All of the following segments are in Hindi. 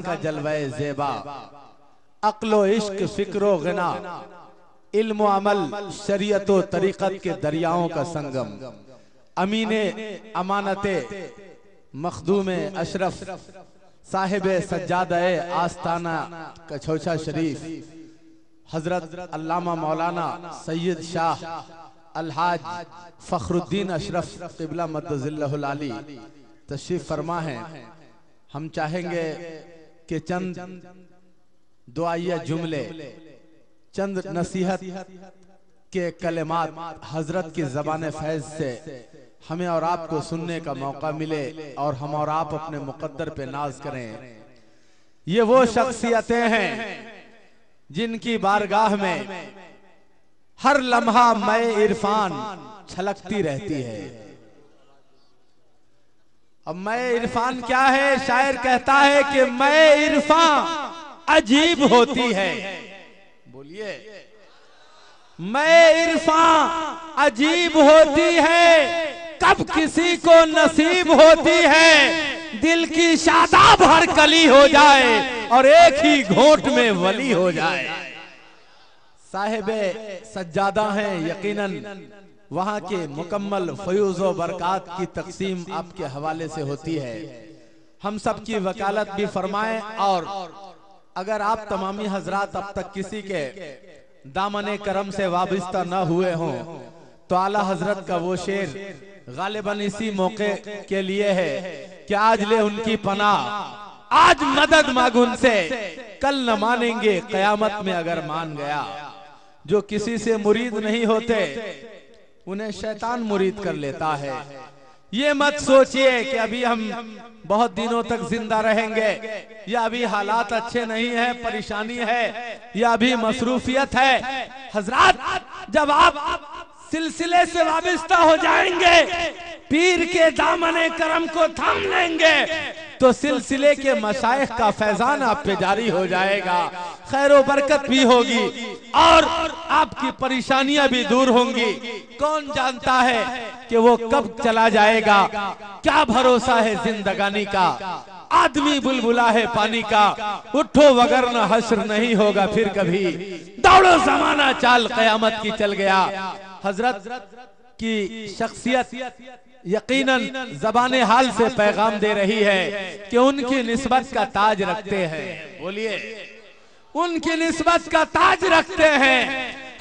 का जलवाए ज़ेबा, अक्लो इश्क फिक्रो गिना, इल्म अमल शरीयतो तरीक़त के दरियाओं का संगम, अमीने अमानते मखदूमे अशरफ, साहिबे सज्जादे आस्ताना कछोछा शरीफ, हजरत अल्लामा मौलाना सैयद शाह अलहाज फखरुद्दीन अशरफ क़िबला मद्दज़िल्लहुल आली तशरीफ फरमा है। हम चाहेंगे कि चंद दुआया जुमले, चंद नसीहत के कलेमात हजरत की ज़बान फैज़ से हमें और आपको सुनने का मौका मिले और हम और आप अपने मुक़द्दर पे नाज करें। ये वो शख्सियतें हैं जिनकी बारगाह में हर लम्हा मैं इरफान छलकती रहती है। अब मैं इरफान क्या है? शायर कहता है कि मैं इरफान अजीब होती है। बोलिए, मैं इरफान अजीब होती है, कब किसी को नसीब होती है, दिल की शादाब हर कली हो जाए और एक ही घोंट में वली हो जाए। साहिबे सज्जादा हैं यकीनन, वहाँ के मुकम्मल फयूज़ व बरक़ात की तक़सीम आपके हवाले से होती है। हम सब की वकालत भी फरमाएं, और अगर आप तमामी हजरात अब तक किसी के दामने करम से वाबिस्ता न हुए हों तो आला हजरत का वो शेर गालिबन इसी मौके के लिए है कि आज ले उनकी पनाह, आज मदद मांग उनसे, कल न मानेंगे क़यामत में अगर मान गया। जो किसी से मुरीद नहीं होते उन्हें शैतान मुरीद कर लेता है। ये मत सोचिए कि अभी हम बहुत दिनों तक जिंदा रहेंगे, या अभी हालात अच्छे नहीं है, परेशानी है, या अभी मसरूफियत है। हजरात, जब आप सिलसिले से वाबिस्ता हो जाएंगे, पीर के दामने करम को थाम लेंगे, तो सिलसिले के मशाइख का फैजान आप पे जारी हो जाएगा, खैर व बरकत भी होगी और आपकी परेशानियां भी दूर होंगी। कौन जानता है कि वो कब चला जाएगा? क्या भरोसा है जिंदगानी का? आदमी बुलबुला है पानी का, उठो वगरना हश्र नहीं होगा फिर कभी, दौड़ो जमाना चाल कयामत की चल गया। हजरत की शख्सियत यकीनन ज़बाने हाल से पैगाम दे रही है कि उनकी निस्बत का ताज रखते हैं। बोलिए, उनकी निस्बत का ताज रखते हैं,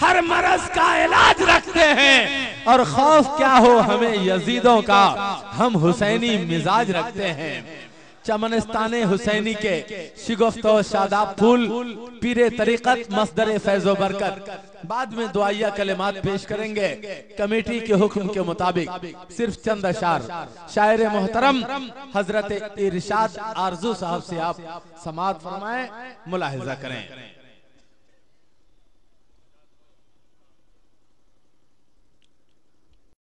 हर मरज का इलाज रखते हैं, और खौफ क्या हो हमें यजीदों का, हम हुसैनी मिजाज रखते हैं। चमनस्ताने हुसैनी के शिगुफ्तो शादाब फूल, पीरे तरीक़त मसदर फैज़ो बरकत। बाद में दुआया कलिमात पेश करेंगे कमेटी के हुक्म के मुताबिक। सिर्फ चंद अशार शायर मोहतरम हजरत इरशाद आरजू साहब से आप समाअत फरमाएं, मुलाहिजा करें।